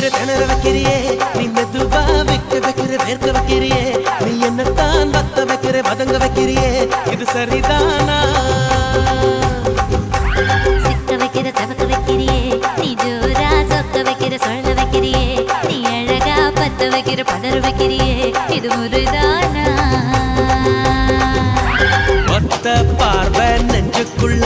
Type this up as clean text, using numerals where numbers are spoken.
திணற வைக்கிறியே நீ மெதுவா வைக்கிற வேர்க்க வைக்கிறியே நீ என்னத்தான் வத்த வைக்கிற வதங்க வைக்கிறியே இது சரிதானா சிக்க வைக்கிற சவக்க வைக்கிறியே நீ ஜோரா சொக்க வைக்கிற சொல்ல வைக்கிறியே நீ அழகா பத்த வைக்கிற பதற வைக்கிறியே இது முருதானா ஒத்த பார்வை நெஞ்சுக்குள்ள